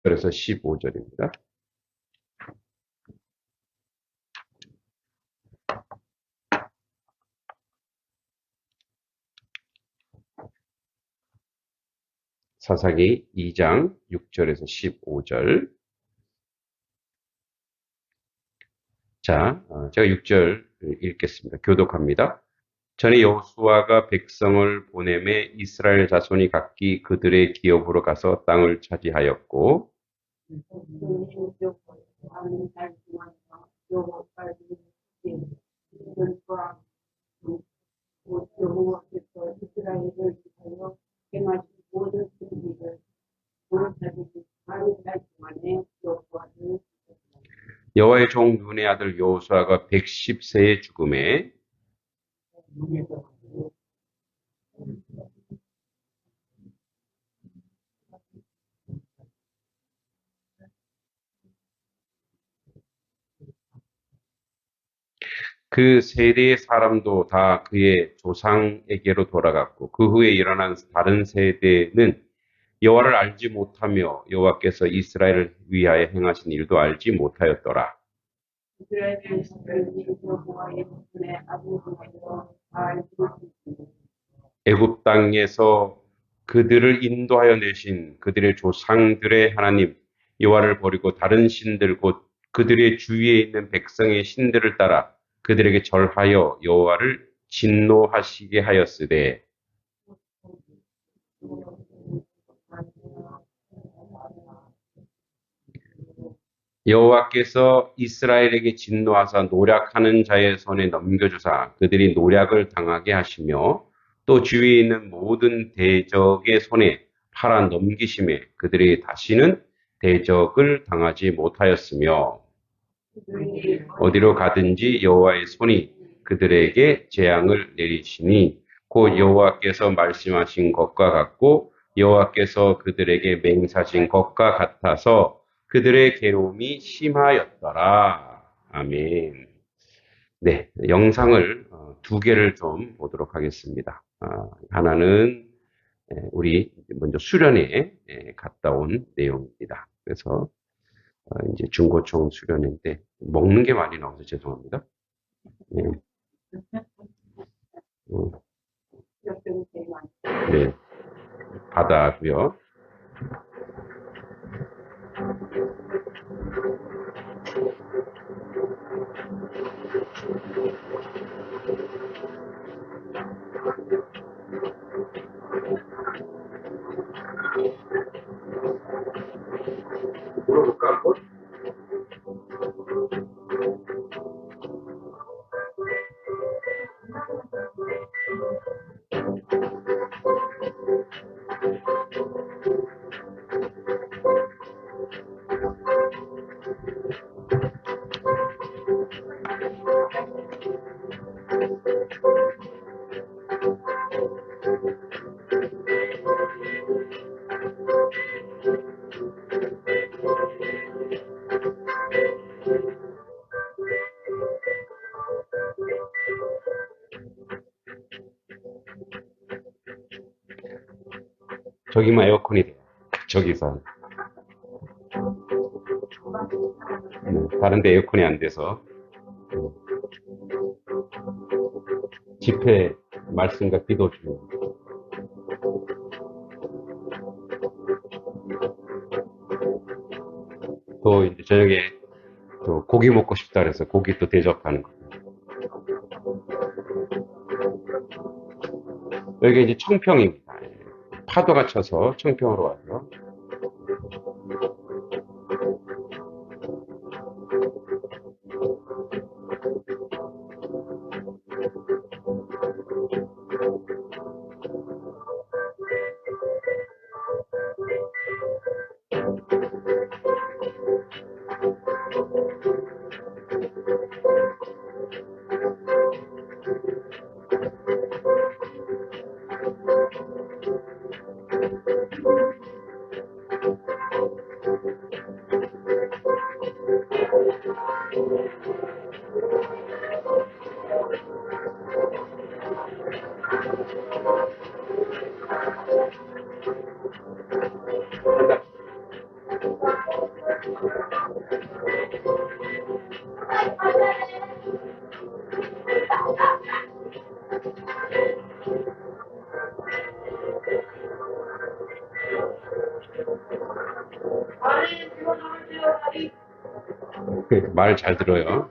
그래서 15절입니다. 사사기 2장 6절에서 15절. 자, 제가 6절 읽겠습니다. 교독합니다. 전에 여호수아가 백성을 보내매 이스라엘 자손이 각기 그들의 기업으로 가서 땅을 차지하였고 여호와의 종 눈의 아들 여호수아가 110세에 죽음에 그 세대의 사람도 다 그의 조상에게로 돌아갔고 그 후에 일어난 다른 세대는 여호와를 알지 못하며 여호와께서 이스라엘을 위하여 행하신 일도 알지 못하였더라. 애굽 땅에서 그들을 인도하여 내신 그들의 조상들의 하나님 여호와를 버리고 다른 신들 곧 그들의 주위에 있는 백성의 신들을 따라 그들에게 절하여 여호와를 진노하시게 하였으되 여호와께서 이스라엘에게 진노하사 노략하는 자의 손에 넘겨주사 그들이 노략을 당하게 하시며 또 주위에 있는 모든 대적의 손에 팔아 넘기심에 그들이 다시는 대적을 당하지 못하였으며 어디로 가든지 여호와의 손이 그들에게 재앙을 내리시니 곧 여호와께서 말씀하신 것과 같고 여호와께서 그들에게 맹사신 것과 같아서 그들의 괴로움이 심하였더라. 아멘. 네, 영상을 두 개를 좀 보도록 하겠습니다. 하나는 우리 먼저 수련회 갔다 온 내용입니다. 그래서 이제 중고총 수련회인데 먹는 게 많이 나와서 죄송합니다. 네, 네, 바다고요. 물어볼까 한번? 저기만 에어컨이 돼요. 저기서. 다른 데 에어컨이 안 돼서. 집회 말씀과 기도 중. 또 이제 저녁에 또 고기 먹고 싶다 그래서 고기 또 대접하는 거. 여기 이제 청평입니다. 파도가 쳐서 청평으로 와서. 말 잘 들어요.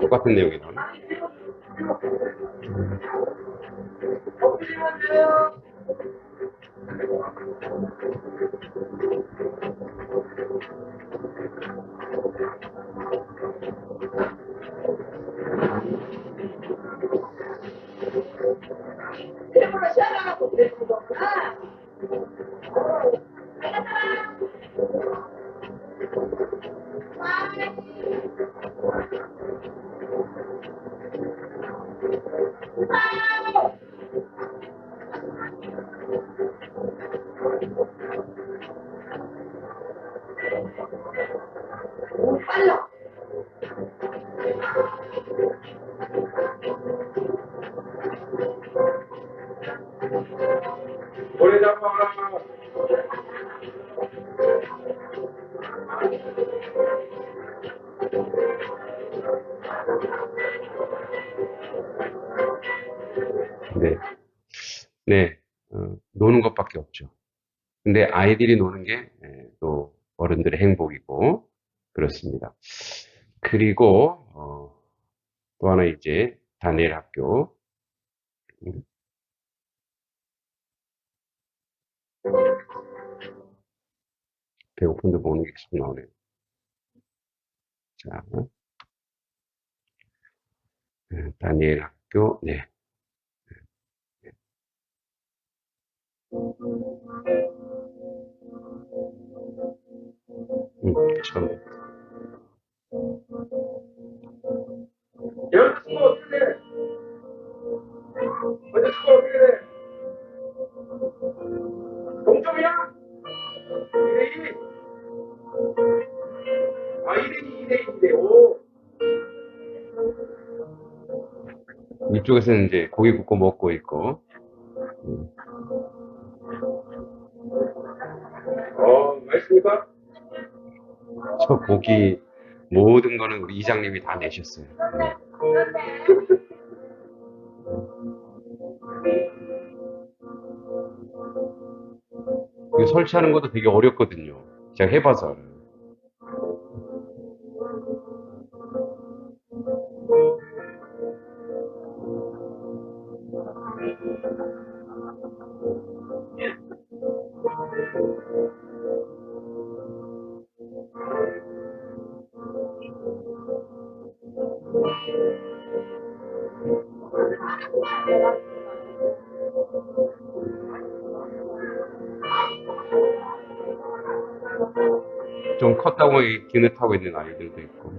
똑같은 내용이 나오네. 고래 잡아. 네, 네, 노는 것밖에 없죠. 근데 아이들이 노는 게 또 어른들의 행복이고 그렇습니다. 그리고 또 하나 이제 다니엘 학교. 배고픈데 먹는 게 계속 나오네요. 자, 다니엘 학교. 네. 처음. 여기서 어떻게 돼? 어디서 어떻게 돼? 동점이야? 2대2? 아, 2대2, 2대2, 2대5. 이쪽에서는 이제 고기 굽고 먹고 있고. 맛있습니까? 저 고기 모든 거는 우리 이장님이 다 내셨어요. 이거 설치하는 것도 되게 어렵거든요. 제가 해봐서 알아요. 좀 컸다고 기웃하고 있는 아이들도 있고,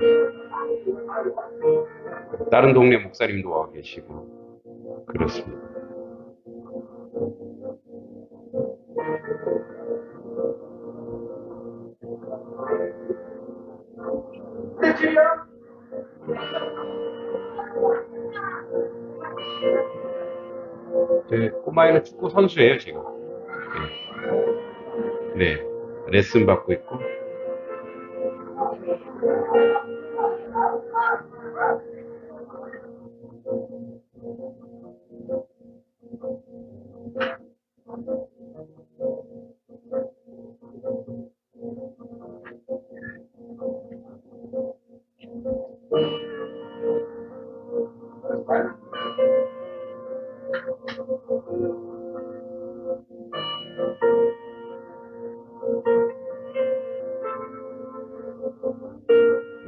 다른 동네 목사님도 와 계시고 그렇습니다. 제 꼬마애는 축구 선수예요, 지금. 네. 네. 레슨 받고 있고.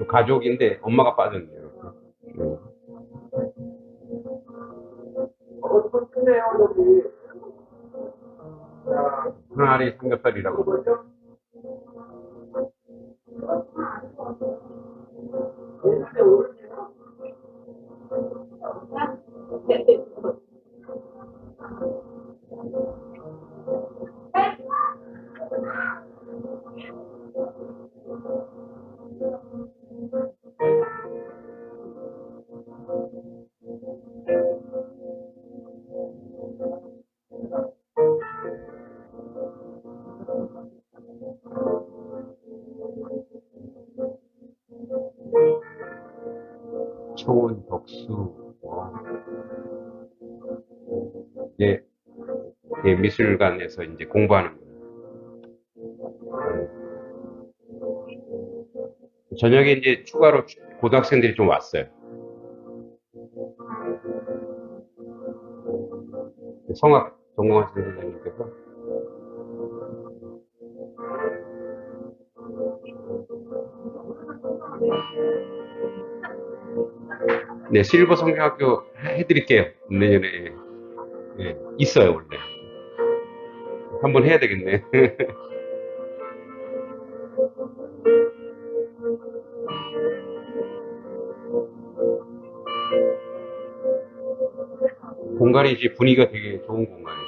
가족인데 엄마가 빠졌네요. 네. 항아리 삼겹살이라고 그러죠. 초원 덕수. 예, 예, 미술관에서 이제 공부하는 저녁에 이제 추가로 고등학생들이 좀 왔어요. 성악 전공하시는 선생님께서 네, 실버 성경학교 해드릴게요. 내년에. 예, 있어요, 원래. 한번 해야 되겠네. 공간이 이제 분위기가 되게 좋은 공간이에요.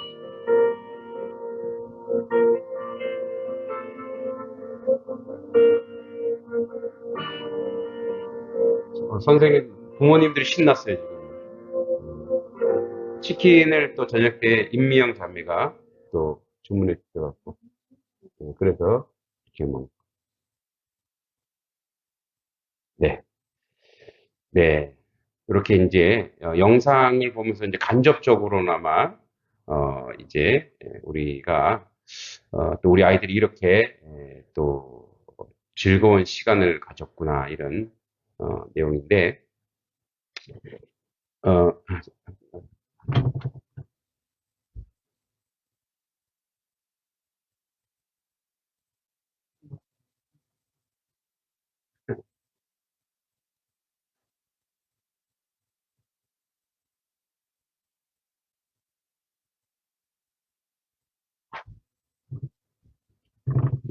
선생님, 부모님들이 신났어요, 지금. 치킨을 또 저녁 때 임미영 자매가 또 주문해 주셔갖고. 그래서 이렇게 뭐, 네. 네. 이렇게 이제 영상을 보면서 이제 간접적으로나마 이제 우리가 또 우리 아이들이 이렇게 또 즐거운 시간을 가졌구나 이런 내용인데 어,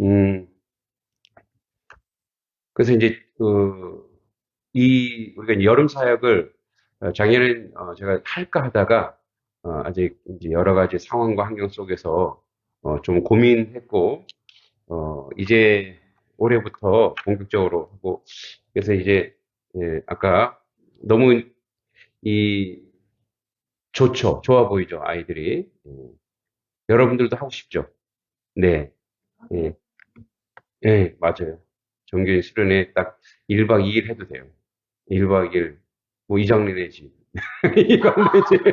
음, 그래서 이제 이 우리가 이제 여름 사역을 작년엔 제가 할까 하다가 아직 이제 여러 가지 상황과 환경 속에서 좀 고민했고 이제 올해부터 본격적으로 하고, 그래서 이제, 예, 아까 너무 이, 좋죠. 좋아 보이죠. 아이들이. 여러분들도 하고 싶죠. 네. 예, 예, 맞아요. 정규 수련회 딱 1박 2일 해도 돼요. 1박 2일. 뭐, 이장리 내지. 이건 내지.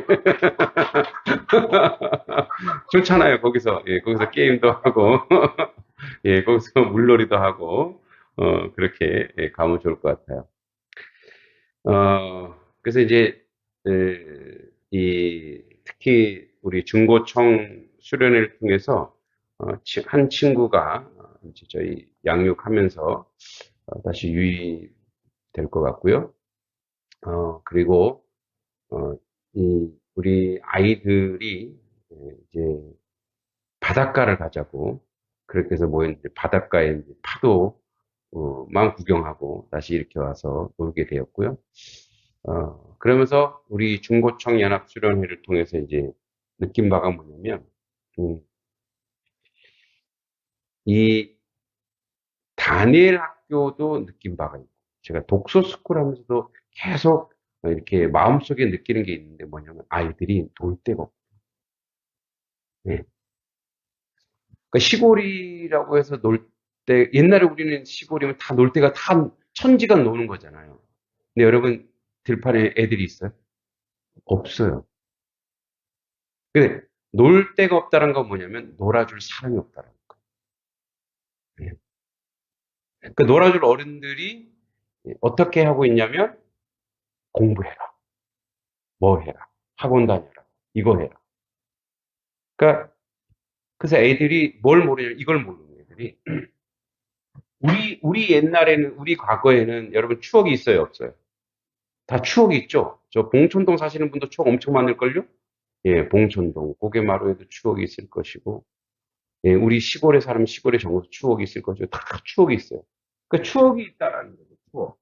좋잖아요. 거기서. 예, 거기서 게임도 하고. 예, 거기서 물놀이도 하고. 그렇게 예, 가면 좋을 것 같아요. 그래서 이제, 특히 우리 중고청 수련회를 통해서, 한 친구가 이제 저희 양육하면서 다시 유입될 것 같고요. 그리고, 어, 우리 아이들이 이제 바닷가를 가자고, 그렇게 해서 모였는데, 바닷가에 이제 파도만 구경하고 다시 이렇게 와서 놀게 되었고요. 그러면서 우리 중고청 연합수련회를 통해서 이제 느낀 바가 뭐냐면, 음, 이 다니엘 학교도 느낀 바가 있고, 제가 독서 스쿨 하면서도 계속 이렇게 마음속에 느끼는 게 있는데 뭐냐면 아이들이 놀 데가 없고, 예. 그러니까 시골이라고 해서 옛날에 우리는 시골이면 다 놀 데가 다 천지가 노는 거잖아요. 근데 여러분, 들판에 애들이 있어요? 없어요. 근데 놀 데가 없다는 건 뭐냐면 놀아줄 사람이 없다는 거예요. 그 놀아줄 어른들이 어떻게 하고 있냐면 공부해라, 뭐 해라, 학원 다녀라, 이거 해라. 그러니까 그래서 애들이 뭘 모르냐면 이걸 모르는 애들이 우리 옛날에는, 우리 과거에는 여러분 추억이 있어요, 없어요? 다 추억이 있죠? 저 봉천동 사시는 분도 추억 엄청 많을걸요? 예, 봉천동, 고개마루에도 추억이 있을 것이고, 예, 우리 시골에 사람 시골에 정서 추억이 있을 것이고, 다 추억이 있어요. 그 추억이 있다라는 거죠, 추억.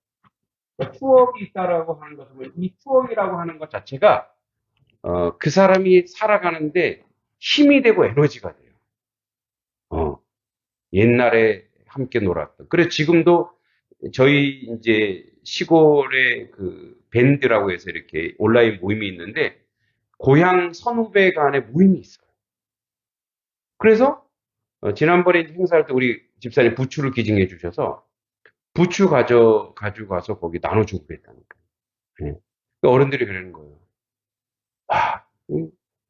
그러니까 추억이 있다라고 하는 것은, 이 추억이라고 하는 것 자체가, 그 사람이 살아가는데 힘이 되고 에너지가 돼요. 어, 옛날에 함께 놀았던. 그래, 지금도 저희 이제 시골에 그 밴드라고 해서 이렇게 온라인 모임이 있는데, 고향 선후배 간의 모임이 있어요. 그래서, 지난번에 행사할 때 우리 집사님 부추를 기증해 주셔서, 부추 가지고 가서 거기 나눠주고 그랬다니까. 예. 그 어른들이 그러는 거예요. 와,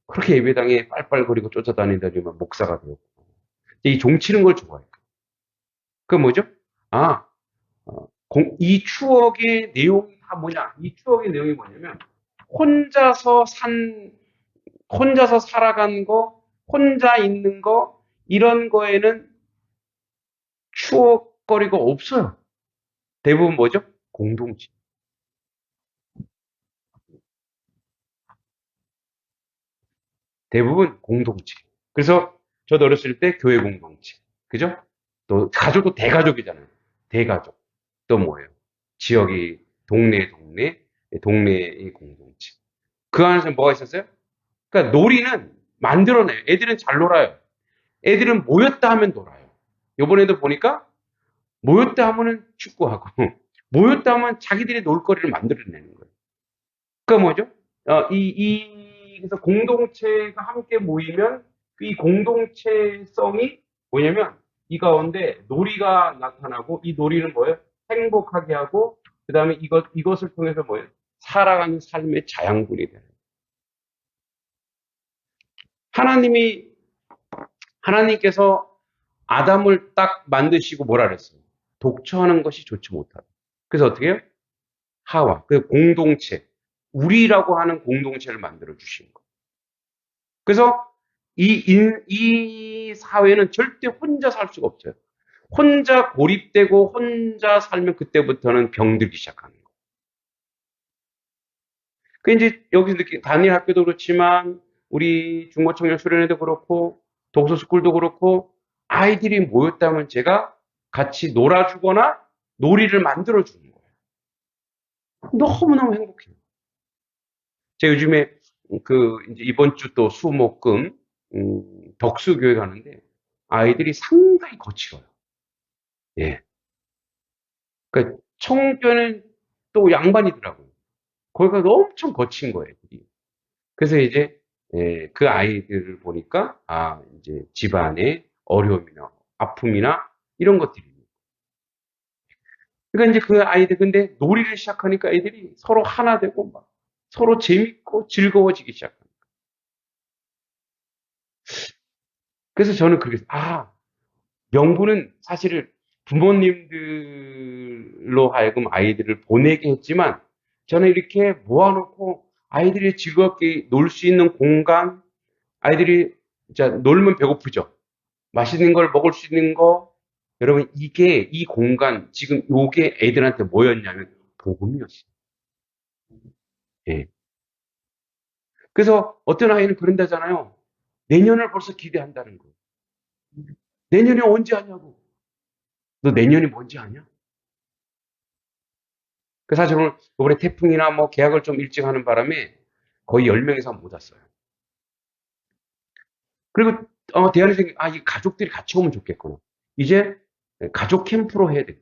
그렇게 예배당에 빨빨거리고 쫓아다니다니만 목사가 되었고. 이 종치는 걸 좋아해요. 그 뭐죠? 아, 이 추억의 내용이 다 뭐냐? 이 추억의 내용이 뭐냐면, 혼자서 산, 혼자서 살아간 거, 혼자 있는 거, 이런 거에는 추억거리가 없어요. 대부분 뭐죠? 공동체. 대부분 공동체. 그래서 저도 어렸을 때 교회 공동체. 그죠? 또 가족도 대가족이잖아요. 대가족. 또 뭐예요? 지역이 동네의 공동체. 그 안에서 뭐가 있었어요? 그러니까 놀이는 만들어내요. 애들은 잘 놀아요. 애들은 모였다 하면 놀아요. 요번에도 보니까 모였다 하면은 축구하고 모였다 하면 자기들이 놀거리를 만들어내는 거예요. 그러니까 뭐죠? 그래서 공동체가 함께 모이면 이 공동체성이 뭐냐면 이 가운데 놀이가 나타나고 이 놀이는 뭐예요? 행복하게 하고 그 다음에 이것을 통해서 뭐예요? 살아가는 삶의 자양분이 되는. 하나님이, 하나님께서 아담을 딱 만드시고 뭐라 그랬어요? 독처하는 것이 좋지 못하다. 그래서 어떻게 해요? 하와, 그 공동체, 우리라고 하는 공동체를 만들어 주신 거예요. 그래서 이 사회는 절대 혼자 살 수가 없어요. 혼자 고립되고 혼자 살면 그때부터는 병들기 시작하는 거예요. 그 이제 여기 이렇게 단일 학교도 그렇지만 우리 중고청년 수련회도 그렇고 독서스쿨도 그렇고 아이들이 모였다면 제가 같이 놀아주거나 놀이를 만들어 주는 거예요. 너무너무 행복해요. 제가 요즘에 이제 이번 주 또 수목금 덕수교회 가는데 아이들이 상당히 거칠어요. 예. 그러니까 청교는 또 양반이더라고요. 거기가 엄청 거친 거예요. 애들이. 그래서 이제 그 아이들을 보니까 이제 집안에 어려움이나 아픔이나 이런 것들이. 그러니까 이제 그 아이들 근데 놀이를 시작하니까 애들이 서로 하나 되고 막 서로 재밌고 즐거워지기 시작합니다. 그래서 저는 그렇게 명분은 사실 부모님들로 하여금 아이들을 보내게 했지만 저는 이렇게 모아놓고 아이들이 즐겁게 놀 수 있는 공간, 아이들이 진짜 놀면 배고프죠. 맛있는 걸 먹을 수 있는 거, 여러분 이게 이 공간 지금 요게 애들한테 뭐였냐면 복음이었어요. 예. 그래서 어떤 아이는 그런다잖아요. 내년을 벌써 기대한다는 거예요. 내년이 언제 하냐고. 너 내년이 뭔지 아냐? 그 사실 오늘 이번에 태풍이나 뭐 계약을 좀 일찍 하는 바람에 거의 10명 이상 못 왔어요. 그리고 대안이 이 가족들이 같이 오면 좋겠구나. 이제 가족 캠프로 해야 돼.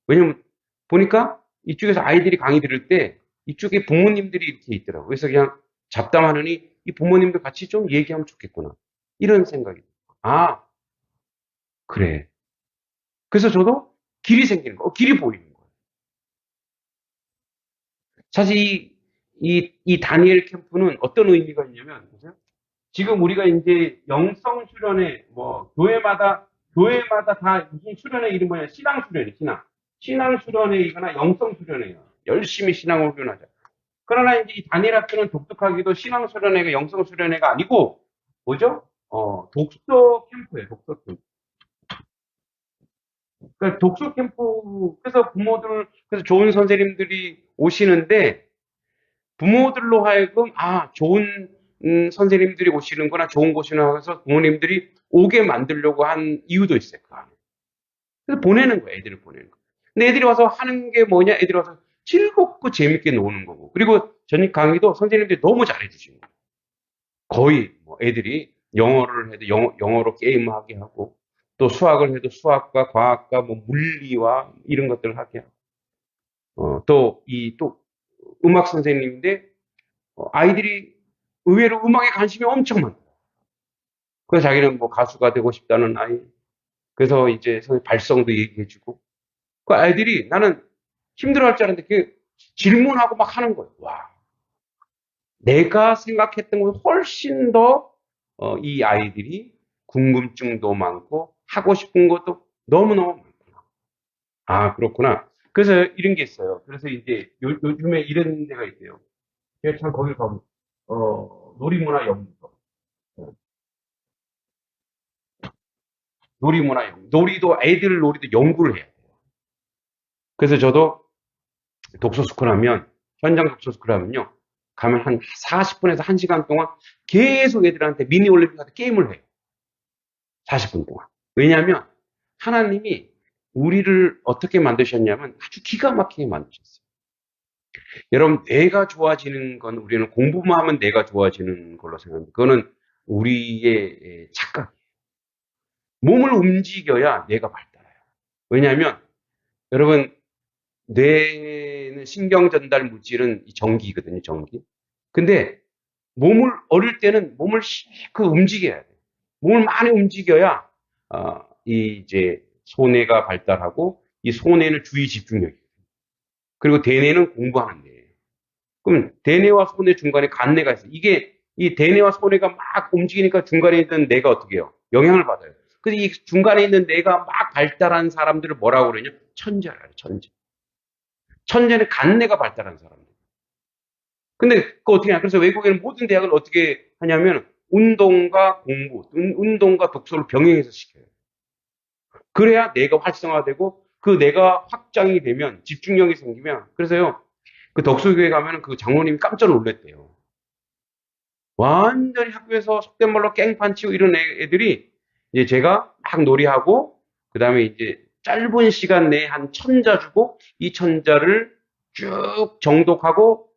왜냐면 보니까 이쪽에서 아이들이 강의 들을 때 이쪽에 부모님들이 이렇게 있더라고요. 그래서 그냥 잡담하느니 이 부모님도 같이 좀 얘기하면 좋겠구나. 이런 생각이. 아, 그래. 그래서 저도 길이 생기는 거, 길이 보이는 거예요. 사실 이 다니엘 캠프는 어떤 의미가 있냐면, 보세요. 지금 우리가 이제 영성 수련회, 뭐, 교회마다 다 무슨 수련회 이름 뭐냐, 신앙 수련회, 신앙. 신앙 수련회이거나 영성 수련회예요. 열심히 신앙을 훈련하자. 그러나 이제 이 단일 학교는 독특하게도 신앙 수련회가 영성 수련회가 아니고, 뭐죠? 독서 캠프예요, 독서 캠프. 그러니까 독서 캠프, 그래서 부모들, 그래서 좋은 선생님들이 오시는데, 부모들로 하여금, 좋은, 선생님들이 오시는구나, 좋은 곳이나 해서 부모님들이 오게 만들려고 한 이유도 있어요, 그 안에. 그래서 보내는 거예요, 애들을 보내는 거. 근데 애들이 와서 하는 게 뭐냐, 애들이 와서 즐겁고 재밌게 노는 거고. 그리고 전입 강의도 선생님들이 너무 잘해주시는 거예요. 거의, 뭐 애들이 영어를 해도 영어로 게임하게 하고, 또 수학을 해도 수학과 과학과 뭐 물리와 이런 것들을 하게 하고, 또 음악 선생님인데, 아이들이 의외로 음악에 관심이 엄청 많아요. 그래서 자기는 뭐 가수가 되고 싶다는 아이, 그래서 이제 발성도 얘기해주고, 그 아이들이 나는 힘들어할 줄 알았는데 그 질문하고 막 하는 거예요. 와, 내가 생각했던 것보다 훨씬 더 이 아이들이 궁금증도 많고 하고 싶은 것도 너무너무 많구나. 그렇구나. 그래서 이런 게 있어요. 그래서 이제 요즘에 이런 데가 있대요. 제가 참 거기 가면 놀이문화 연구소. 놀이문화 연구. 놀이도 애들 놀이도 연구를 해야 돼요. 그래서 저도 독서스쿨 하면 현장 독서스쿨 하면요. 가면 한 40분에서 1시간 동안 계속 애들한테 미니 올림픽한테 게임을 해요. 40분 동안. 왜냐하면 하나님이 우리를 어떻게 만드셨냐면 아주 기가 막히게 만드셨어요. 여러분, 뇌가 좋아지는 건 우리는 공부만 하면 뇌가 좋아지는 걸로 생각합니다. 그거는 우리의 착각. 몸을 움직여야 뇌가 발달해요. 왜냐하면 여러분, 뇌는 신경 전달 물질은 전기거든요, 전기. 근데 어릴 때는 몸을 실컷 움직여야 돼요. 몸을 많이 움직여야, 이제 소뇌가 발달하고, 이 소뇌는 주의 집중력이에요. 그리고 대뇌는 공부하는 뇌예요. 그럼 대뇌와 소뇌 중간에 간뇌가 있어요. 이 대뇌와 소뇌가 막 움직이니까 중간에 있는 뇌가 어떻게 해요? 영향을 받아요. 그래서 이 중간에 있는 뇌가 막 발달한 사람들을 뭐라고 그러냐? 천재라 해요, 천재. 천재는 간뇌가 발달한 사람들. 근데 그 어떻게 하냐? 그래서 외국에는 모든 대학을 어떻게 하냐면 운동과 공부, 운동과 독서를 병행해서 시켜요. 그래야 뇌가 활성화되고 그 뇌가 확장이 되면 집중력이 생기면 그래서요. 그 독서교회 가면 그 장로님이 깜짝 놀랐대요. 완전히 학교에서 속된 말로 깽판 치고 이런 애들이 이제 제가 막 놀이하고 그다음에 이제 짧은 시간 내에 한 1,000자 주고 이 1,000자를 쭉 정독하고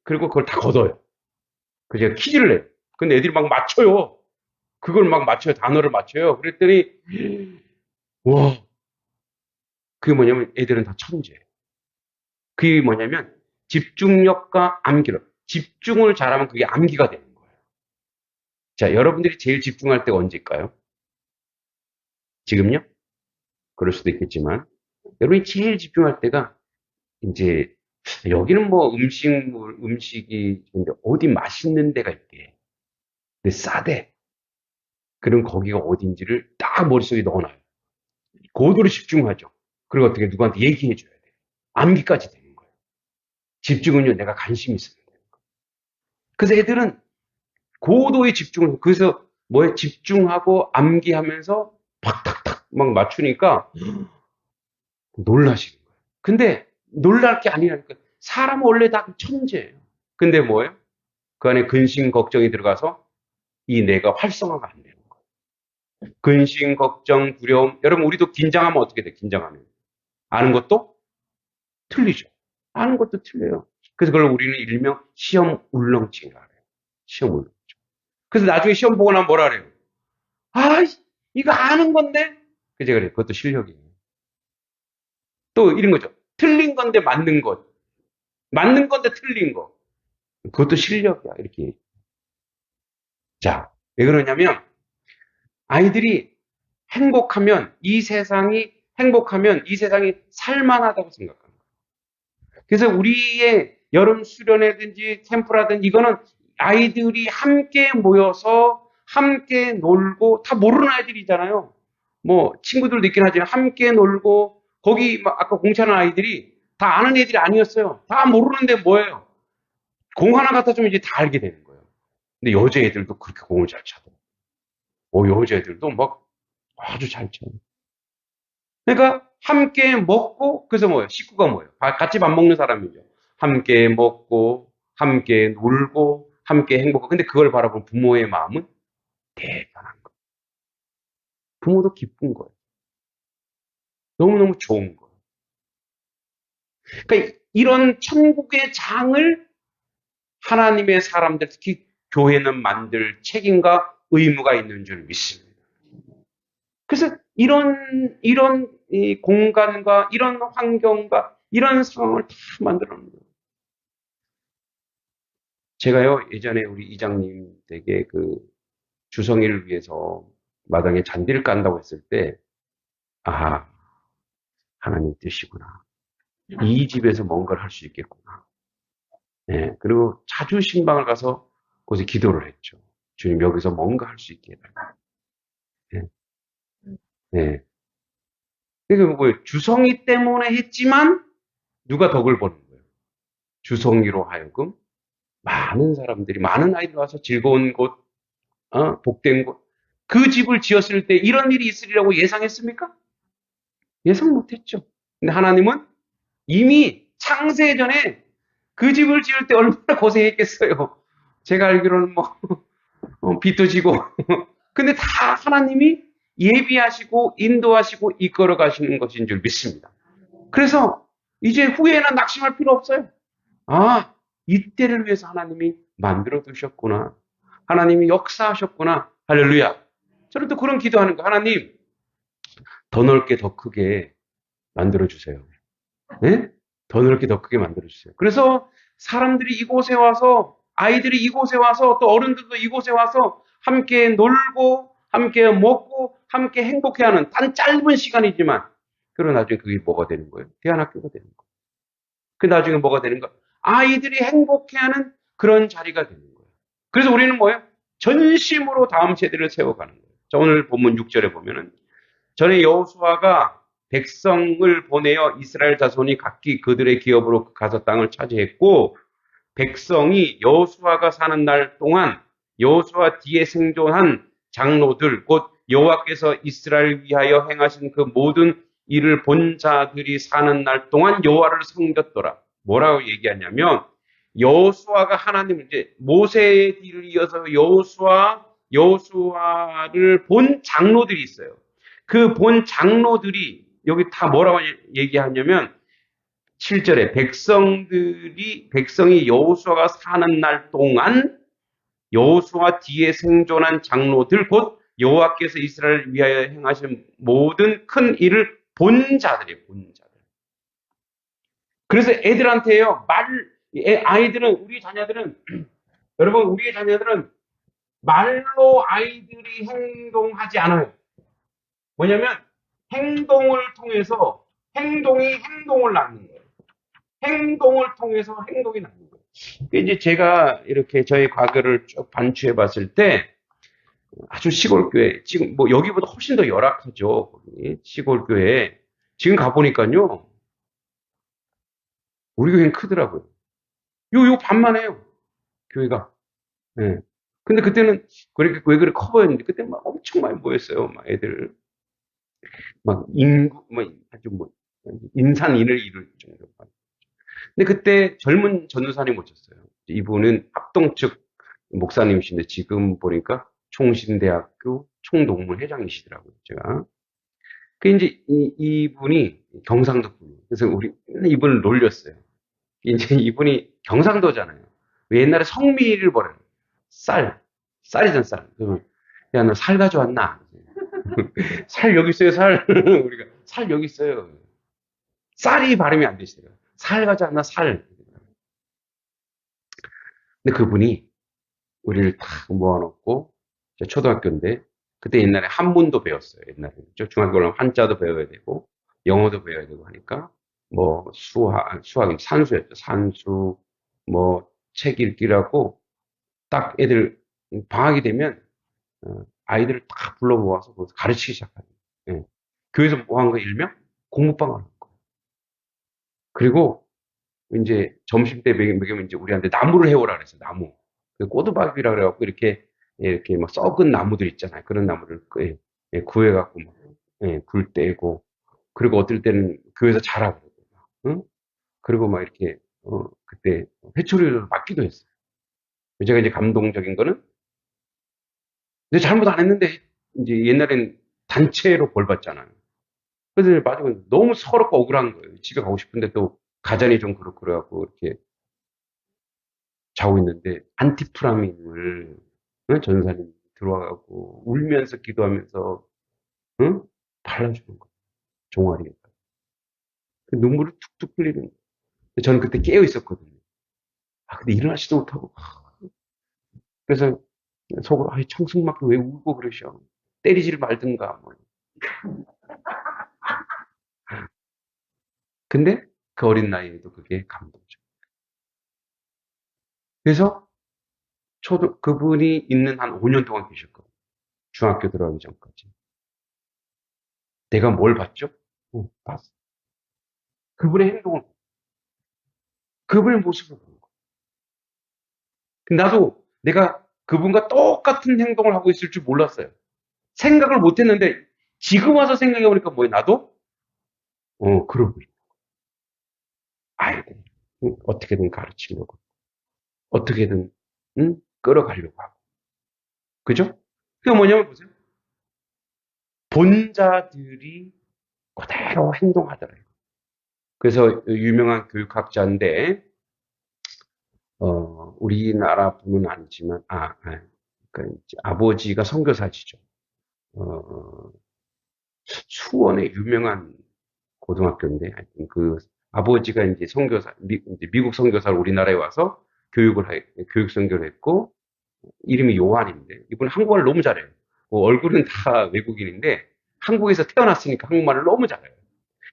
그리고 그걸 다 걷어요. 그래서 제가 퀴즈를 내요. 근데 애들이 막 맞춰요. 그걸 막 맞춰요. 단어를 맞춰요. 그랬더니 와, 그게 뭐냐면 애들은 다 천재예요. 그게 뭐냐면 집중력과 암기력. 집중을 잘하면 그게 암기가 되는 거예요. 자, 여러분들이 제일 집중할 때가 언제일까요? 지금요? 그럴 수도 있겠지만 여러분이 제일 집중할 때가 이제 여기는 뭐 음식이 근데 어디 맛있는 데가 있대. 근데 싸대. 그럼 거기가 어딘지를 딱 머릿속에 넣어놔요. 고도로 집중하죠. 그리고 어떻게 누구한테 얘기해 줘야 돼요. 암기까지 되는 거예요. 집중은요, 내가 관심이 있어야 돼요. 그래서 애들은 고도의 집중을, 그래서 뭐에 집중하고 암기하면서 팍탁탁 막 맞추니까 놀라시는 거예요. 근데 놀랄 게 아니라니까. 사람은 원래 다 천재예요. 근데 뭐예요? 그 안에 근심, 걱정이 들어가서 이 뇌가 활성화가 안 되는 거예요. 근심, 걱정, 두려움. 여러분, 우리도 긴장하면 어떻게 돼? 긴장하면. 아는 것도 틀리죠. 아는 것도 틀려요. 그래서 그걸 우리는 일명 시험 울렁증이라고 해요. 시험 울렁증. 그래서 나중에 시험 보고 나면 뭐라 그래요? 아, 이거 아는 건데? 그제 그래. 그것도 실력이에요. 또 이런 거죠. 틀린 건데 맞는 것. 맞는 건데 틀린 거. 그것도 실력이야. 이렇게. 자, 왜 그러냐면 아이들이 행복하면 이 세상이 살만하다고 생각합니다. 그래서 우리의 여름 수련회든지 캠프라든지 이거는 아이들이 함께 모여서 함께 놀고 다 모르는 아이들이잖아요. 뭐 친구들도 있긴 하지만 함께 놀고 거기 막 아까 공차는 아이들이 다 아는 애들이 아니었어요. 다 모르는데 뭐예요? 공 하나 갖다 주면 이제 다 알게 되는 거예요. 근데 여자애들도 그렇게 공을 잘 차더라고요. 여자애들도 막 아주 잘 쳐요. 그러니까 함께 먹고, 그래서 뭐예요? 식구가 뭐예요? 같이 밥 먹는 사람이죠. 함께 먹고, 함께 놀고, 함께 행복하고. 근데 그걸 바라본 부모의 마음은 대단한 거예요. 부모도 기쁜 거예요. 너무너무 좋은 거예요. 그러니까 이런 천국의 장을 하나님의 사람들, 특히 교회는 만들 책임과 의무가 있는 줄 믿습니다. 그래서 이런 이 공간과 이런 환경과 이런 상황을 다 만들어 놓은 거예요. 제가요, 예전에 우리 이장님 댁에 그 주성이를 위해서 마당에 잔디를 깐다고 했을 때, 아, 하나님 뜻이구나. 이 집에서 뭔가를 할 수 있겠구나. 예, 그리고 자주 신방을 가서 거기서 기도를 했죠. 주님, 여기서 뭔가 할 수 있게 해달라. 예, 예. 그러니까 뭐 주성이 때문에 했지만 누가 덕을 보는 거예요. 주성이로 하여금 많은 사람들이 많은 아이들 와서 즐거운 곳, 복된 곳, 그 집을 지었을 때 이런 일이 있으리라고 예상했습니까? 예상 못했죠. 근데 하나님은 이미 창세 전에 그 집을 지을 때 얼마나 고생했겠어요. 제가 알기로는 뭐 빚도 지고 근데 다 하나님이 예비하시고 인도하시고 이끌어 가시는 것인 줄 믿습니다. 그래서 이제 후회나 낙심할 필요 없어요. 아, 이때를 위해서 하나님이 만들어 두셨구나. 하나님이 역사하셨구나. 할렐루야. 저는 또 그런 기도하는 거. 하나님, 더 넓게 더 크게 만들어 주세요. 네? 더 넓게 더 크게 만들어 주세요. 그래서 사람들이 이곳에 와서 아이들이 이곳에 와서 또 어른들도 이곳에 와서 함께 놀고 함께 먹고 함께 행복해하는 단 짧은 시간이지만 그러나 나중에 그게 뭐가 되는 거예요? 대안학교가 되는 거예요. 그 나중에 뭐가 되는 거예요? 아이들이 행복해하는 그런 자리가 되는 거예요. 그래서 우리는 뭐예요? 전심으로 다음 세대를 세워가는 거예요. 자, 오늘 본문 6절에 보면은 전에 여호수아가 백성을 보내어 이스라엘 자손이 각기 그들의 기업으로 가서 땅을 차지했고 백성이 여호수아가 사는 날 동안 여호수아 뒤에 생존한 장로들 곧 여호와께서 이스라엘 위하여 행하신 그 모든 일을 본 자들이 사는 날 동안 여호와를 섬겼더라. 뭐라고 얘기하냐면 여호수아가 하나님을 이제 모세의 뒤를 이어서 여호수아를 본 장로들이 있어요. 그 본 장로들이 여기 다 뭐라고 얘기하냐면 7절에 백성이 여호수아가 사는 날 동안 여호수아 뒤에 생존한 장로들 곧 여호와께서 이스라엘을 위하여 행하신 모든 큰 일을 본 자들이에요. 본 자들. 그래서 애들한테요. 아이들은 우리 자녀들은 여러분 우리의 자녀들은 말로 아이들이 행동하지 않아요. 뭐냐면 행동을 통해서 행동이 행동을 낳는 거예요. 행동을 통해서 행동이 나는 거예요. 이제 제가 이렇게 저의 과거를 쭉 반추해 봤을 때 아주 시골 교회, 지금 뭐 여기보다 훨씬 더 열악하죠. 거기 시골 교회. 지금 가보니까요. 우리 교회는 크더라고요. 요 반만해요. 교회가. 예. 근데 그때는 왜 그래 커 보였는데 그때 막 엄청 많이 모였어요. 막 애들. 막 인구, 뭐 아주 뭐 인산인을 이룰 정도로. 근데 그때 젊은 전도사님 오셨어요. 이분은 합동 측 목사님이신데 지금 보니까 총신대학교 총동문회장이시더라고요. 제가. 그 이제 이분이 경상도 분이에요. 그래서 우리 이분을 놀렸어요. 이제 이분이 경상도잖아요. 왜 옛날에 성미를 버려요. 쌀이잖아, 쌀. 그러면 야, 너 살 가져왔나? 살 여기 있어요, 살. 우리가 살 여기 있어요. 쌀이 발음이 안 되시더라고요. 살 가져왔나, 살. 근데 그분이 우리를 다 모아놓고 초등학교인데 그때 옛날에 한문도 배웠어요. 옛날에 중학교 가면 한자도 배워야 되고 영어도 배워야 되고 하니까 뭐 수학이 산수였죠. 산수 뭐 책 읽기라고 딱 애들 방학이 되면 아이들을 다 불러 모아서 가르치기 시작하죠. 예. 교회에서 뭐 한 거 일명 공부방 하는 거. 그리고 이제 점심 때 먹이면 이제 우리한테 나무를 해오라 그랬어요. 나무. 그 꼬두박이라 그래갖고 이렇게 막 썩은 나무들 있잖아요. 그런 나무를 구해갖고 막, 굴 떼고 그리고 어떨 때는 교회에서 자라고, 응? 그리고 막 이렇게, 그때 회초리를 맞기도 했어요. 제가 이제 감동적인 거는, 근데 잘못 안 했는데, 이제 옛날엔 단체로 벌 받잖아요. 그래서 마지막에 너무 서럽고 억울한 거예요. 집에 가고 싶은데 또 가자니 좀 그렇고 그래갖고 이렇게 자고 있는데, 안티프라민을, 응? 전사님 들어와갖고 울면서 기도하면서, 응? 발라주는 거예요. 종아리에. 그 눈물이 툭툭 흘리는 거예요. 저는 그때 깨어 있었거든요. 아, 근데 일어나지도 못하고. 그래서 속으로, 아이, 청승맞게 왜 울고 그러셔. 때리지를 말든가. 뭐. 근데 그 어린 나이에도 그게 감동적. 그래서 그분이 있는 한 5년 동안 계셨거든요. 중학교 들어가기 전까지. 내가 뭘 봤죠? 봤어. 그분의 행동을, 그분의 모습을 본 거예요. 근데 나도 내가 그분과 똑같은 행동을 하고 있을 줄 몰랐어요. 생각을 못 했는데, 지금 와서 생각해보니까 뭐예요? 나도, 그러고 있는 아이들. 어떻게든 가르치려고. 어떻게든, 끌어가려고 하고. 그죠? 그게 뭐냐면 보세요. 본자들이 그대로 행동하더래요. 그래서 유명한 교육학자인데, 우리나라 분은 아니지만, 그러니까 이제 아버지가 선교사시죠. 어, 수원의 유명한 고등학교인데, 하여튼 그 아버지가 이제 선교사, 이제 미국 선교사를 우리나라에 와서 교육 선교를 했고, 이름이 요한인데, 이분 한국어를 너무 잘해요. 뭐 얼굴은 다 외국인인데, 한국에서 태어났으니까 한국말을 너무 잘해요.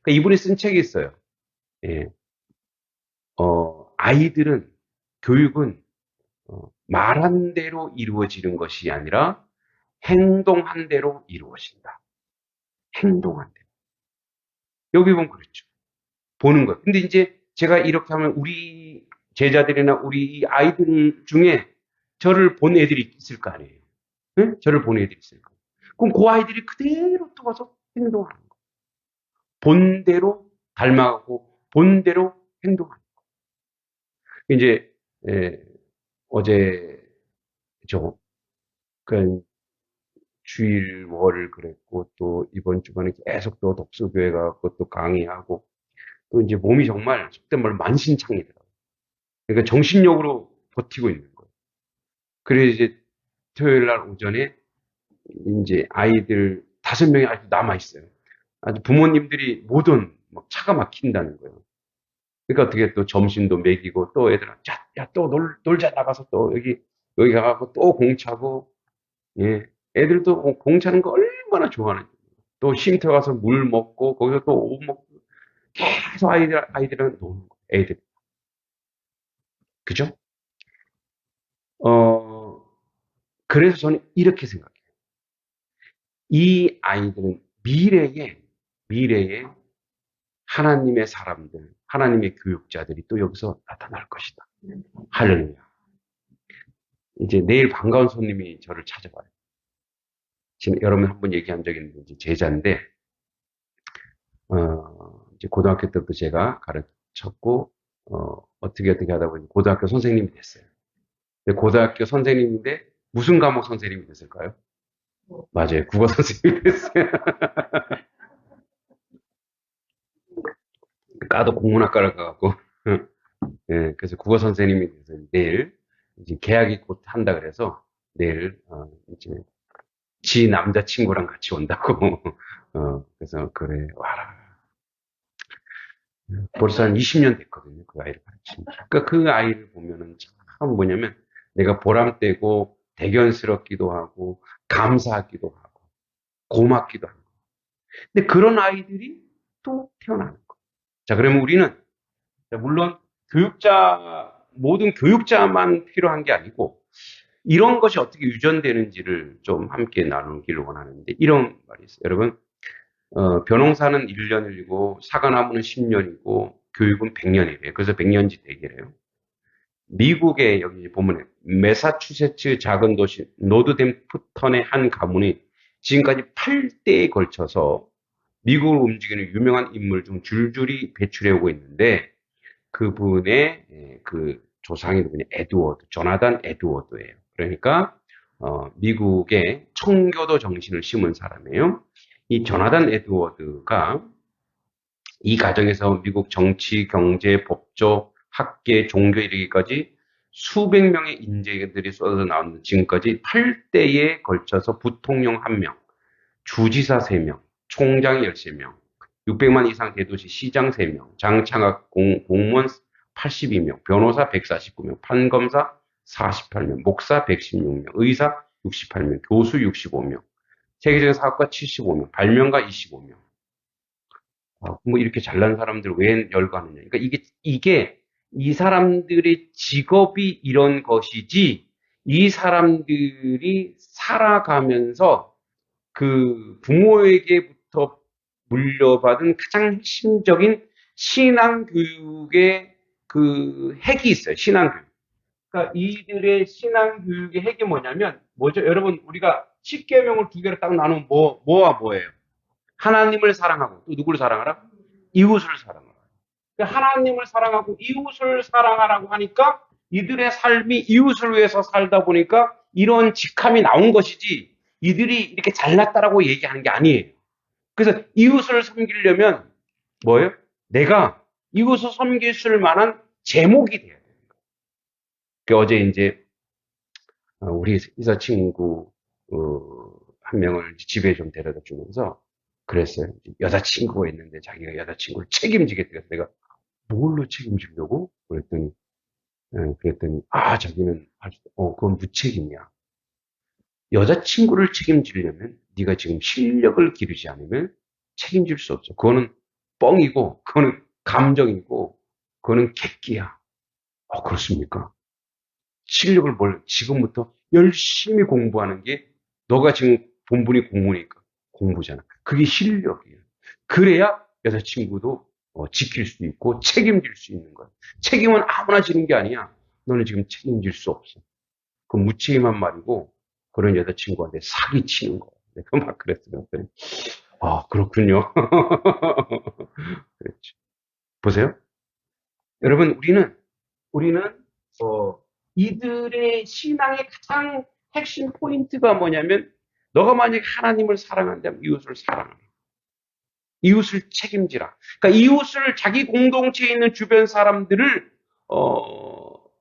그러니까 이분이 쓴 책이 있어요. 예, 아이들은, 교육은 말한 대로 이루어지는 것이 아니라 행동한 대로 이루어진다. 행동한 대로. 여기 보면 그렇죠. 보는 것. 근데 이제 제가 이렇게 하면 우리 제자들이나 우리 아이들 중에 저를 본 애들이 있을 거 아니에요. 응? 저를 본 애들이 있을 거예요. 그럼 그 아이들이 그대로 또 와서 행동하는 거예요. 본대로 닮아가고 본대로 행동하는 거예요. 이제 어제 저 그 주일월 그랬고 또 이번 주간에 계속 또 독서교회 가고 또 강의하고 또 이제 몸이 정말 속된 말 만신창이더라고요. 그러니까 정신력으로 버티고 있는 거예요. 그래서 이제 토요일 날 오전에 이제 아이들 5명이 아직 남아 있어요. 아주 부모님들이 모든 막 차가 막힌다는 거예요. 그러니까 어떻게 또 점심도 먹이고 또 애들 야, 또 놀자 나가서 또 여기 가고 또 공차고 예. 애들도 공차는 거 얼마나 좋아하는지. 또 쉼터 가서 물 먹고 거기서 또 옷 먹고 계속 아이들은 노는 거. 애들. 그죠? 어, 그래서 저는 이렇게 생각해요. 이 아이들은 미래에 하나님의 사람들, 하나님의 교육자들이 또 여기서 나타날 것이다. 할렐루야. 이제 내일 반가운 손님이 저를 찾아와요. 지금 여러분 한 번 얘기한 적이 있는데, 이제 제자인데, 이제 고등학교 때부터 제가 가르쳤고, 어떻게 하다 보니 고등학교 선생님이 됐어요. 근데 고등학교 선생님인데, 무슨 과목 선생님이 됐을까요? 맞아요. 국어 선생님이 됐어요. 까도 국문학과를 가갖고, 예, 그래서 국어 선생님이 돼서 내일, 이제 계약이 곧 한다 그래서, 내일, 이제, 지 남자친구랑 같이 온다고, 그래서, 그래, 와라. 벌써 한 20년 됐거든요. 그 아이를 가르치는. 그러니까 그 아이를 보면은 참 뭐냐면, 내가 보람되고, 대견스럽기도 하고, 감사하기도 하고, 고맙기도 하고. 근데 그런 아이들이 또 태어나는 거예요. 자, 그러면 우리는, 물론, 모든 교육자만 필요한 게 아니고, 이런 것이 어떻게 유전되는지를 좀 함께 나누기를 원하는데, 이런 말이 있어요. 여러분, 벼농사는 1년이고, 사과나무는 10년이고, 교육은 100년이래요. 그래서 100년지 대계래요. 미국의 여기 보면 매사추세츠 작은 도시 노드댐프턴의 한 가문이 지금까지 8대에 걸쳐서 미국을 움직이는 유명한 인물 중 줄줄이 배출해 오고 있는데 그분의 그 조상이 누구냐? 조나단 에드워드예요. 그러니까 미국의 청교도 정신을 심은 사람이에요. 이 조나단 에드워드가 이 과정에서 미국 정치, 경제, 법조, 학계, 종교 이르기까지 수백 명의 인재들이 쏟아져 나오는 지금까지 8대에 걸쳐서 부통령 1명, 주지사 3명, 총장 13명, 600만 이상 대도시 시장 3명, 장창학 공무원 82명, 변호사 149명, 판검사 48명, 목사 116명, 의사 68명, 교수 65명, 세계적인 사학과 75명, 발명가 25명. 뭐 이렇게 잘난 사람들 왜 열거하느냐. 그러니까 이게 이 사람들의 직업이 이런 것이지, 이 사람들이 살아가면서 그 부모에게부터 물려받은 가장 핵심적인 신앙교육의 그 핵이 있어요. 신앙교육. 그러니까 이들의 신앙교육의 핵이 뭐죠? 여러분, 우리가 10계명을 2개로 딱 나누면 뭐와 뭐예요? 하나님을 사랑하고 또 누구를 사랑하라? 이웃을 사랑하라. 그러니까 하나님을 사랑하고 이웃을 사랑하라고 하니까 이들의 삶이 이웃을 위해서 살다 보니까 이런 직함이 나온 것이지 이들이 이렇게 잘났다라고 얘기하는 게 아니에요. 그래서 이웃을 섬기려면 뭐예요? 내가 이웃을 섬길 만한 제목이 돼야 돼요. 어제 이제 우리 이사 친구 한 명을 집에 좀 데려다 주면서 그랬어요. 여자친구가 있는데 자기가 여자친구를 책임지겠다. 내가 뭘로 책임지려고? 그랬더니 자기는 그건 무책임이야. 여자친구를 책임지려면 네가 지금 실력을 기르지 않으면 책임질 수 없어. 그거는 뻥이고, 그거는 감정이고, 그거는 객기야. 그렇습니까? 실력을 지금부터 열심히 공부하는 게 너가 지금 본분이 공부니까 공부잖아. 그게 실력이에요. 그래야 여자친구도 지킬 수 있고 책임질 수 있는 거야. 책임은 아무나 지는 게 아니야. 너는 지금 책임질 수 없어. 그 무책임한 말이고 그런 여자친구한테 사기치는 거야. 내가 막 그랬어요. 그렇군요. 그랬죠. 보세요. 여러분, 우리는 이들의 신앙의 가장 핵심 포인트가 뭐냐면 너가 만약에 하나님을 사랑한다면 이웃을 사랑하라. 이웃을 책임지라. 그러니까 이웃을 자기 공동체에 있는 주변 사람들을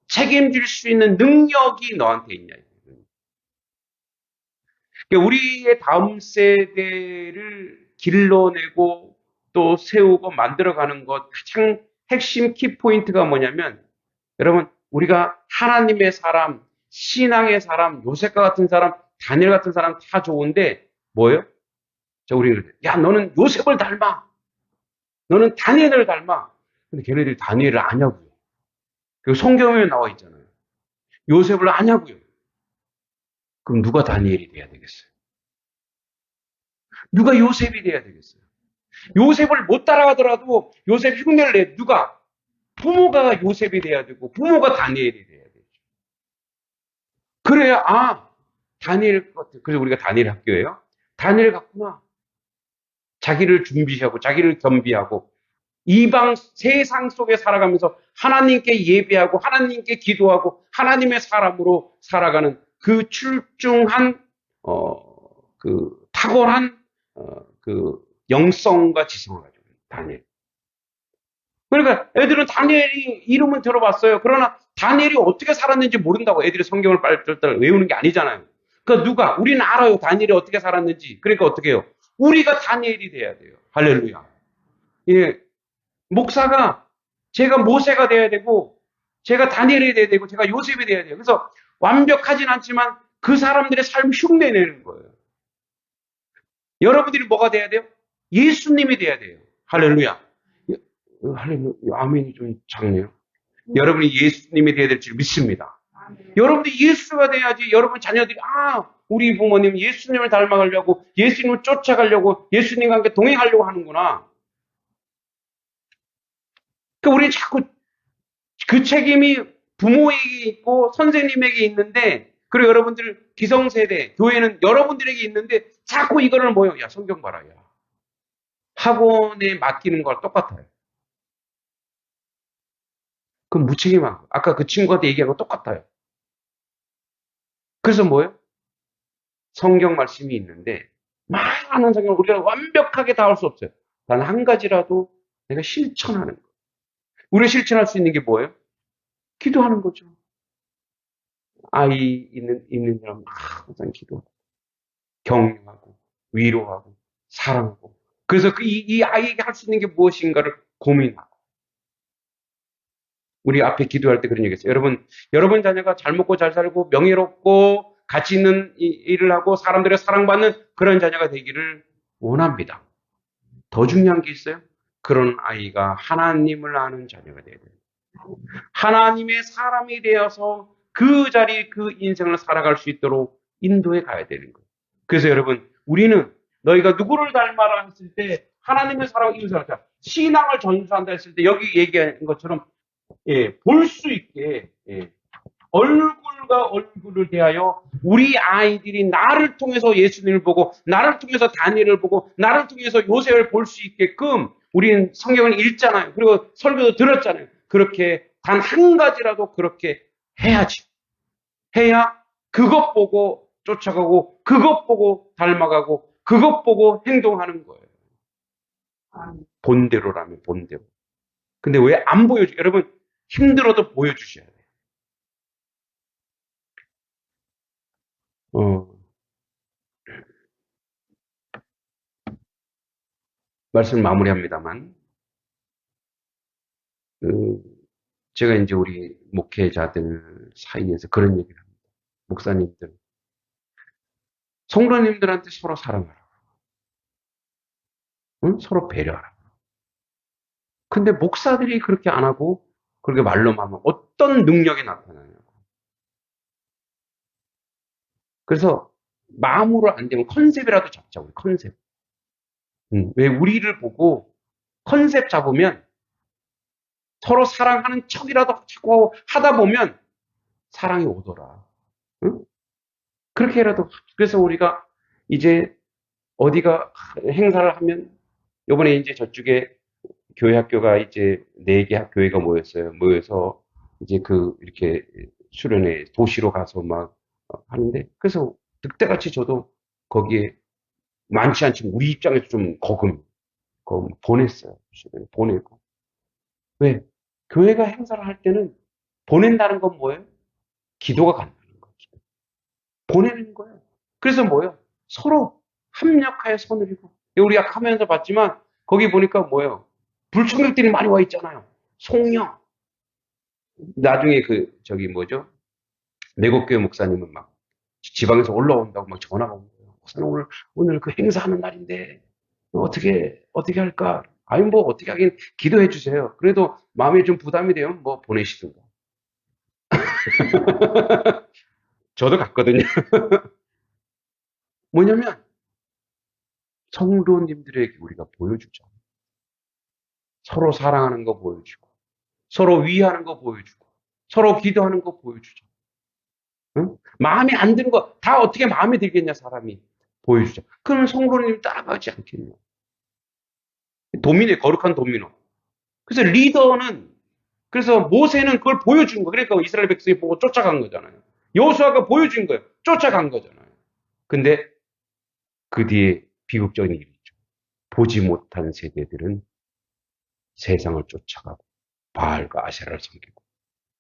책임질 수 있는 능력이 너한테 있냐. 그러니까 우리의 다음 세대를 길러내고 또 세우고 만들어가는 것 가장 핵심 키포인트가 뭐냐면 여러분 우리가 하나님의 사람, 신앙의 사람, 요셉과 같은 사람, 다니엘 같은 사람 다 좋은데 뭐예요? 우리는 너는 요셉을 닮아. 너는 다니엘을 닮아. 근데 걔네들이 다니엘을 아냐고요. 그 성경에 나와 있잖아요. 요셉을 아냐고요. 그럼 누가 다니엘이 돼야 되겠어요? 누가 요셉이 돼야 되겠어요? 요셉을 못 따라가더라도 요셉 흉내를 내. 누가? 부모가 요셉이 돼야 되고 부모가 다니엘이 돼야 되죠. 그래야 다니엘 같은. 그래서 우리가 다니엘 학교예요. 다니엘 같구나. 자기를 준비하고 자기를 겸비하고 이방 세상 속에 살아가면서 하나님께 예배하고 하나님께 기도하고 하나님의 사람으로 살아가는 그 출중한 그 탁월한 그 영성과 지성을 가지고 있는 다니엘. 그러니까 애들은 다니엘이 이름은 들어봤어요. 그러나 다니엘이 어떻게 살았는지 모른다고 애들이 성경을 빨리빨리 외우는 게 아니잖아요. 그러니까 우리는 알아요. 다니엘이 어떻게 살았는지. 그러니까 어떻게 해요? 우리가 다니엘이 돼야 돼요. 할렐루야. 예. 목사가 제가 모세가 돼야 되고 제가 다니엘이 돼야 되고 제가 요셉이 돼야 돼요. 그래서 완벽하진 않지만 그 사람들의 삶을 흉내내는 거예요. 여러분들이 뭐가 돼야 돼요? 예수님이 돼야 돼요. 할렐루야. 할렐루야. 아멘이 좀 작네요. 여러분이 예수님이 돼야 될 줄 믿습니다. 여러분들이 예수가 돼야지 여러분 자녀들이 우리 부모님 예수님을 닮아가려고 예수님을 쫓아가려고 예수님과 함께 동행하려고 하는구나. 그러니까 우리는 자꾸 그 책임이 부모에게 있고 선생님에게 있는데 그리고 여러분들 기성세대 교회는 여러분들에게 있는데 자꾸 이거를 성경 봐라. 학원에 맡기는 거랑 똑같아요. 그건 무책임한 거. 아까 그 친구한테 얘기한 거 똑같아요. 그래서 뭐예요? 성경 말씀이 있는데 많은 성경을 우리가 완벽하게 다 할 수 없어요. 단 한 가지라도 내가 실천하는 거. 우리가 실천할 수 있는 게 뭐예요? 기도하는 거죠. 아이 있는 사람 항상 기도하고 격려하고 위로하고 사랑하고 그래서 이 아이에게 할 수 있는 게 무엇인가를 고민하고 우리 앞에 기도할 때 그런 얘기했어요. 여러분 자녀가 잘 먹고 잘 살고 명예롭고 가치 있는 일을 하고 사람들의 사랑받는 그런 자녀가 되기를 원합니다. 더 중요한 게 있어요. 그런 아이가 하나님을 아는 자녀가 되어야 돼요. 하나님의 사람이 되어서 그 자리, 그 인생을 살아갈 수 있도록 인도해 가야 되는 거예요. 그래서 여러분, 우리는 너희가 누구를 닮아라 했을 때 하나님의 사람을 인도하자. 신앙을 전수한다 했을 때 여기 얘기한 것처럼 볼 수 있게 얼굴과 얼굴을 대하여 우리 아이들이 나를 통해서 예수님을 보고 나를 통해서 다니엘을 보고 나를 통해서 요셉을 볼 수 있게끔 우리는 성경을 읽잖아요. 그리고 설교도 들었잖아요. 그렇게 단 한 가지라도 그렇게 해야지. 해야 그것 보고 쫓아가고 그것 보고 닮아가고 그것 보고 행동하는 거예요. 본대로라면 본대로. 근데 왜 안 보여줘? 여러분 힘들어도 보여주셔야 돼요. 말씀을 마무리합니다만 그 제가 이제 우리 목회자들 사이에서 그런 얘기를 합니다. 목사님들, 성도님들한테 서로 사랑하라. 응? 서로 배려하라. 근데 목사들이 그렇게 안 하고 그렇게 말로만 하면 어떤 능력이 나타나냐고. 그래서 마음으로 안 되면 컨셉이라도 잡자고. 컨셉. 왜 우리를 보고 컨셉 잡으면 서로 사랑하는 척이라도 자꾸 하다 보면 사랑이 오더라. 응? 그렇게라도 그래서 우리가 이제 어디가 행사를 하면 요번에 이제 저쪽에 교회 학교가 이제 4개 교회가 모였어요. 모여서 이제 이렇게 수련회 도시로 가서 막 하는데 그래서 늑대같이 저도 거기에 많지 않지만 우리 입장에서 좀 보냈어요. 수련회 보내고. 왜? 교회가 행사를 할 때는 보낸다는 건 뭐예요? 기도가 간다는 거죠. 보내는 거예요. 그래서 뭐예요? 서로 합력하여 손을 이고 우리 아까 하면서 봤지만 거기 보니까 뭐예요? 불청객들이 많이 와 있잖아요. 송영. 나중에 저기 뭐죠? 매곡교회 목사님은 막 지방에서 올라온다고 막 전화가 온 거예요. 목사님 오늘 그 행사하는 날인데 어떻게 할까? 아니 뭐 어떻게 하긴 기도해 주세요. 그래도 마음에 좀 부담이 되면 뭐 보내시든가. 저도 갔거든요. 뭐냐면 성도님들에게 우리가 보여주자. 서로 사랑하는 거 보여주고, 서로 위하는 거 보여주고, 서로 기도하는 거 보여주자. 응? 마음에 안 드는 거 다 어떻게 마음에 들겠냐 사람이 보여주자. 그러면 성도님 따라가지 않겠냐. 거룩한 도미노. 그래서 리더는 그래서 모세는 그걸 보여준 거. 그러니까 이스라엘 백성이 보고 쫓아간 거잖아요. 여호수아가 보여준 거예요. 쫓아간 거잖아요. 근데 그 뒤에 비극적인 일이 있죠. 보지 못한 세대들은 세상을 쫓아가고 바알과 아세라를 섬기고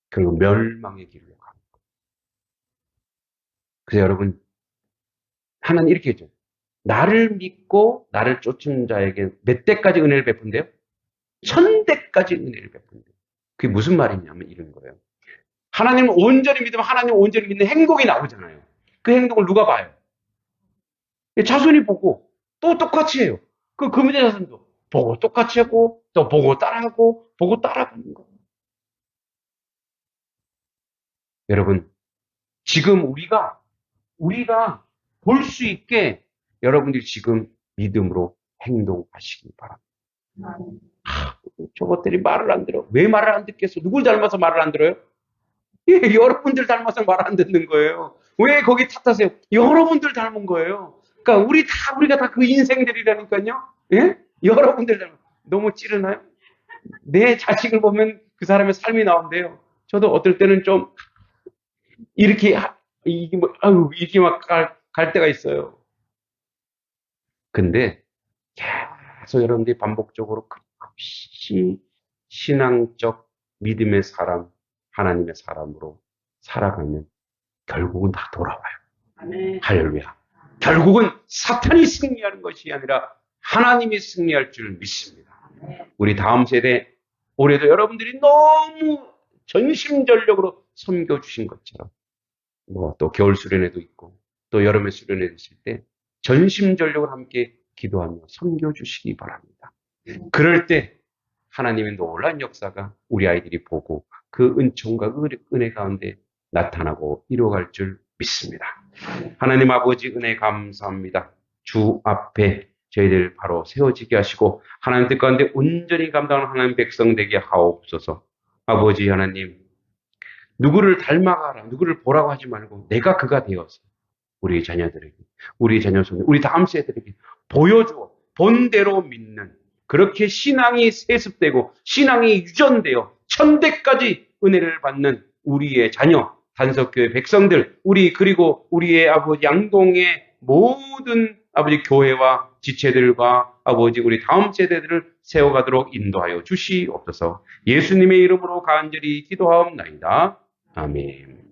결국 멸망의 길로 가는 거예요. 그래서 여러분 하나님 이렇게 했죠. 나를 믿고 나를 쫓은 자에게 몇 대까지 은혜를 베푼대요? 1000대까지 은혜를 베푼대요. 그게 무슨 말이냐면 이런 거예요. 하나님을 온전히 믿으면 하나님을 온전히 믿는 행동이 나오잖아요. 그 행동을 누가 봐요? 자손이 보고 또 똑같이 해요. 그 금유대 자손도 보고 똑같이 하고 또 보고 따라하고 보고 따라가는 거예요. 여러분 지금 우리가 볼 수 있게 여러분들이 지금 믿음으로 행동하시기 바랍니다. 저것들이 말을 안 들어. 왜 말을 안 듣겠어? 누굴 닮아서 말을 안 들어요? 예, 여러분들 닮아서 말 안 듣는 거예요. 왜 거기 탓하세요? 여러분들 닮은 거예요. 그러니까 우리가 다 그 인생들이라니까요. 예? 여러분들 너무 찌르나요? 내 자식을 보면 그 사람의 삶이 나온대요. 저도 어떨 때는 좀 이렇게 이게 뭐 아유 이게 막 갈 때가 있어요. 근데 계속 여러분들이 반복적으로 끝없이 신앙적 믿음의 사람, 하나님의 사람으로 살아가면 결국은 다 돌아와요. 아멘. 할렐루야. 결국은 사탄이 승리하는 것이 아니라 하나님이 승리할 줄 믿습니다. 우리 다음 세대, 올해도 여러분들이 너무 전심전력으로 섬겨주신 것처럼, 뭐 또 겨울 수련회도 있고, 또 여름의 수련회 있을 때 전심전력으로 함께 기도하며 섬겨주시기 바랍니다. 그럴 때 하나님의 놀라운 역사가 우리 아이들이 보고 그 은총과 은혜 가운데 나타나고 이루어갈 줄 믿습니다. 하나님 아버지 은혜 감사합니다. 주 앞에 저희들 바로 세워지게 하시고 하나님 뜻 가운데 온전히 감당하는 하나님 백성 되게 하옵소서. 아버지 하나님, 누구를 닮아가라, 누구를 보라고 하지 말고 내가 그가 되어서 우리 자녀들에게, 우리 자녀 손, 우리 다음 세대들에게 보여주어 본대로 믿는, 그렇게 신앙이 세습되고 신앙이 유전되어 천대까지 은혜를 받는 우리의 자녀, 단석교회 백성들, 우리 그리고 우리의 아버지 양동의 모든 아버지 교회와 지체들과 아버지 우리 다음 세대들을 세워가도록 인도하여 주시옵소서. 예수님의 이름으로 간절히 기도하옵나이다. 아멘.